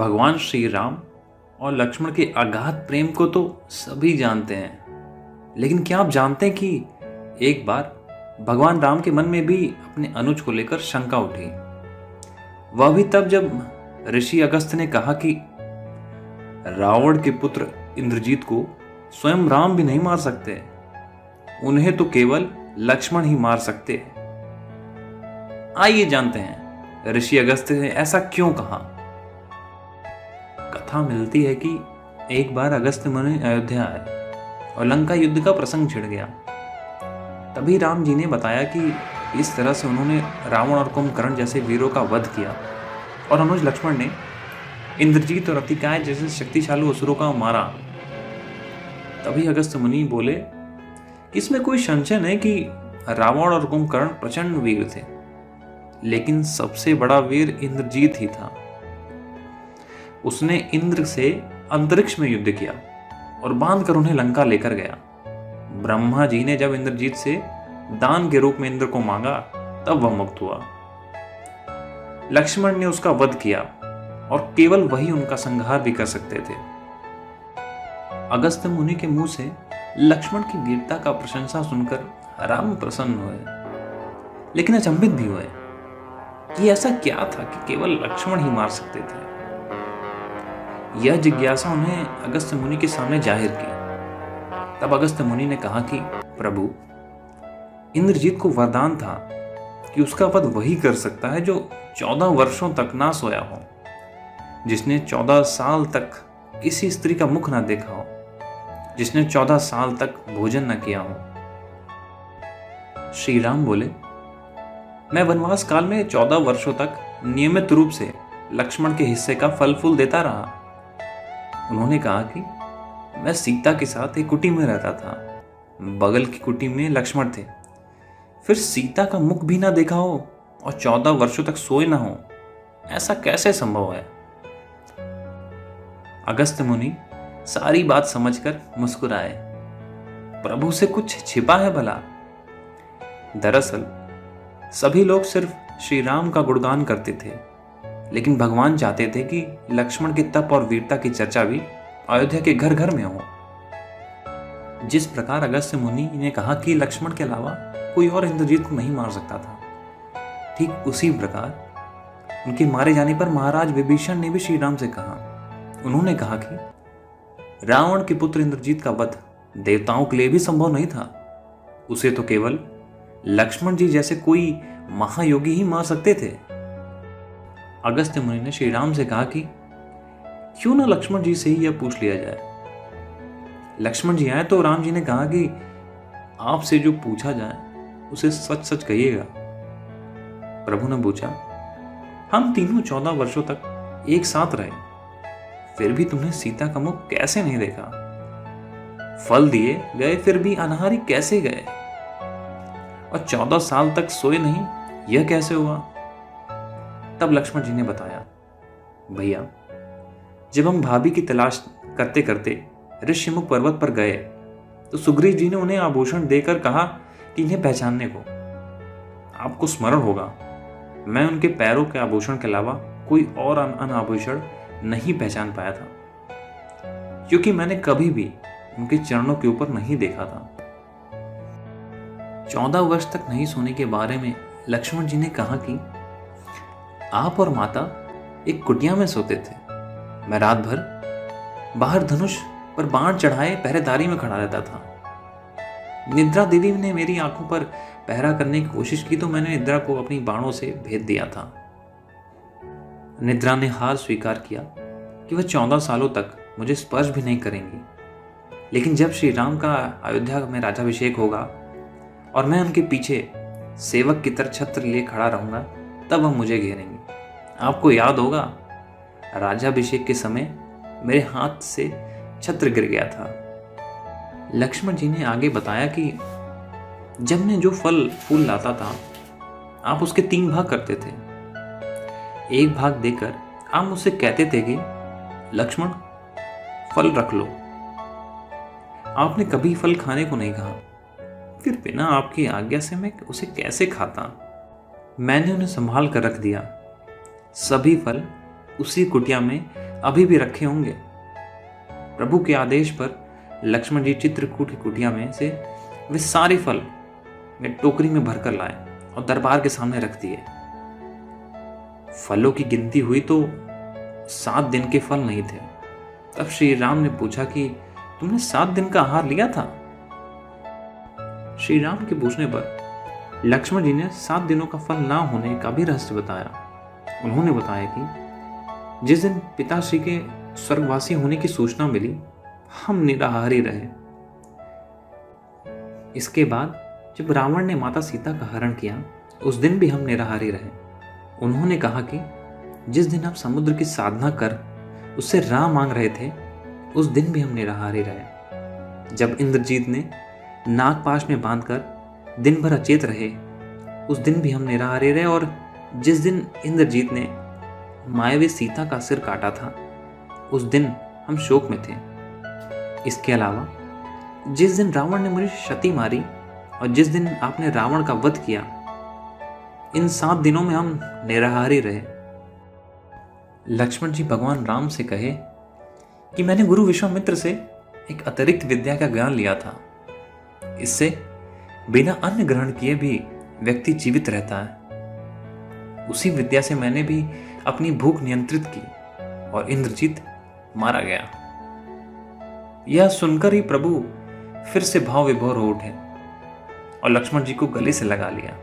भगवान श्री राम और लक्ष्मण के अगाध प्रेम को तो सभी जानते हैं, लेकिन क्या आप जानते हैं कि एक बार भगवान राम के मन में भी अपने अनुज को लेकर शंका उठी। वह भी तब जब ऋषि अगस्त्य ने कहा कि रावण के पुत्र इंद्रजीत को स्वयं राम भी नहीं मार सकते, उन्हें तो केवल लक्ष्मण ही मार सकते। आइए जानते हैं ऋषि अगस्त्य ने ऐसा क्यों कहा। कथा मिलती है कि एक बार अगस्त्य मुनि अयोध्या आए और लंका युद्ध का प्रसंग छिड़ गया। तभी राम जी ने बताया कि इस तरह से उन्होंने रावण और कुंभकर्ण जैसे वीरों का वध किया और अनुज लक्ष्मण ने इंद्रजीत और अतिकाय जैसे शक्तिशाली असुरों का मारा। तभी अगस्त्य मुनि बोले कि इसमें कोई संशय नहीं कि रावण और कुंभकर्ण प्रचंड वीर थे, लेकिन सबसे बड़ा वीर इंद्रजीत ही था। उसने इंद्र से अंतरिक्ष में युद्ध किया और बांधकर उन्हें लंका लेकर गया। ब्रह्मा जी ने जब इंद्रजीत से दान के रूप में इंद्र को मांगा, तब वह मुक्त हुआ। लक्ष्मण ने उसका वध किया और केवल वही उनका संहार भी कर सकते थे। अगस्त्य मुनि के मुंह से लक्ष्मण की वीरता का प्रशंसा सुनकर राम प्रसन्न हुए, लेकिन अचंभित भी हुए कि ऐसा क्या था कि केवल लक्ष्मण ही मार सकते थे। यह जिज्ञासा उन्हें अगस्त्य मुनि के सामने जाहिर की। तब अगस्त्य मुनि ने कहा कि प्रभु, इंद्रजीत को वरदान था कि उसका वध वही कर सकता है जो 14 वर्षों तक ना सोया हो, जिसने 14 साल तक किसी स्त्री का मुख ना देखा हो, जिसने 14 साल तक भोजन न किया हो। श्री राम बोले, मैं वनवास काल में 14 वर्षों तक नियमित रूप से लक्ष्मण के हिस्से का फल फूल देता रहा। उन्होंने कहा कि मैं सीता के साथ एक कुटी में रहता था, बगल की कुटी में लक्ष्मण थे। फिर सीता का मुख भी ना देखा हो और 14 वर्षों तक सोए ना हो, ऐसा कैसे संभव है। अगस्त्य मुनि सारी बात समझकर मुस्कुराए। प्रभु से कुछ छिपा है भला। दरअसल सभी लोग सिर्फ श्री राम का गुणगान करते थे, लेकिन भगवान चाहते थे कि लक्ष्मण के तप और वीरता की चर्चा भी अयोध्या के घर घर में हो। जिस प्रकार अगस्त्य मुनि ने कहा कि लक्ष्मण के अलावा कोई और इंद्रजीत को नहीं मार सकता था, ठीक उसी प्रकार उनके मारे जाने पर महाराज विभीषण ने भी श्री राम से कहा। उन्होंने कहा कि रावण के पुत्र इंद्रजीत का वध देवताओं के लिए भी संभव नहीं था, उसे तो केवल लक्ष्मण जी जैसे कोई महायोगी ही मार सकते थे। अगस्त्य मुनि ने श्री राम से कहा कि क्यों ना लक्ष्मण जी से ही यह पूछ लिया जाए। लक्ष्मण जी आए तो राम जी ने कहा कि आपसे जो पूछा जाए उसे सच सच कहिएगा। प्रभु ने पूछा, हम तीनों 14 वर्षों तक एक साथ रहे, फिर भी तुमने सीता का मुख कैसे नहीं देखा? फल दिए गए फिर भी अनाहारी कैसे गए? और 14 साल तक सोए नहीं, यह कैसे हुआ? तब लक्ष्मण जी ने बताया, भैया, जब हम भाभी की तलाश करते करते ऋषिमुख पर्वत पर गए तो सुग्रीव जी ने उन्हें आभूषण देकर कहा कि इन्हें पहचानने को। आपको स्मरण होगा, मैं उनके पैरों के आभूषण के अलावा कोई और अन्य आभूषण नहीं पहचान पाया था, क्योंकि मैंने कभी भी उनके चरणों के ऊपर नहीं देखा था। 14 वर्ष तक नहीं सोने के बारे में लक्ष्मण जी ने कहा कि आप और माता एक कुटिया में सोते थे। मैं रात भर बाहर धनुष पर बाण चढ़ाए पहरेदारी में खड़ा रहता था। निद्रा देवी ने मेरी आंखों पर पहरा करने की कोशिश की तो मैंने निद्रा को अपनी बाणों से भेद दिया था। निद्रा ने हार स्वीकार किया कि वह 14 सालों तक मुझे स्पर्श भी नहीं करेंगी, लेकिन जब श्री राम का अयोध्या में राज्याभिषेक होगा और मैं उनके पीछे सेवक की तरह छत्र लिए खड़ा रहूंगा, तब वह मुझे घेरेंगे। आपको याद होगा, राज्याभिषेक के समय मेरे हाथ से छत्र गिर गया था। लक्ष्मण जी ने आगे बताया कि जब मैं जो फल फूल लाता था, आप उसके 3 भाग करते थे। एक भाग देकर आप मुझसे कहते थे कि लक्ष्मण, फल रख लो। आपने कभी फल खाने को नहीं कहा, फिर बिना आपकी आज्ञा से मैं उसे कैसे खाता? मैंने उन्हें संभाल कर रख दिया। सभी फल उसी कुटिया में अभी भी रखे होंगे। प्रभु के आदेश पर लक्ष्मण जी चित्रकूट की कुटिया में से वे सारे फल वे टोकरी में भरकर लाए और दरबार के सामने रख दिए। फलों की गिनती हुई तो 7 दिन के फल नहीं थे। तब श्री राम ने पूछा कि तुमने 7 दिन का आहार लिया था? श्री राम के पूछने पर लक्ष्मण जी ने 7 दिनों का फल ना होने का भी रहस्य बताया। उन्होंने बताया कि जिस दिन पिताश्री के स्वर्गवासी होने की सूचना मिली, हम निराहारी रहे। इसके बाद जब रावण ने माता सीता का हरण किया, उस दिन भी हम निराहारी रहे। उन्होंने कहा कि जिस दिन आप समुद्र की साधना कर उससे राह मांग रहे थे, उस दिन भी हम निराहारी रहे। जब इंद्रजीत ने नागपाश में बांधकर दिन भर अचेत रहे, उस दिन भी हम निराहारी रहे। और जिस दिन इंद्रजीत ने मायावी सीता का सिर काटा था, उस दिन हम शोक में थे। इसके अलावा जिस दिन रावण ने मुझे क्षति मारी और जिस दिन आपने रावण का वध किया, इन 7 दिनों में हम निराहारी रहे। लक्ष्मण जी भगवान राम से कहे कि मैंने गुरु विश्वामित्र से एक अतिरिक्त विद्या का ज्ञान लिया था। इससे बिना अन्न ग्रहण किए भी व्यक्ति जीवित रहता है। उसी विद्या से मैंने भी अपनी भूख नियंत्रित की और इंद्रजीत मारा गया। यह सुनकर ही प्रभु फिर से भाव विभोर हो उठे और लक्ष्मण जी को गले से लगा लिया।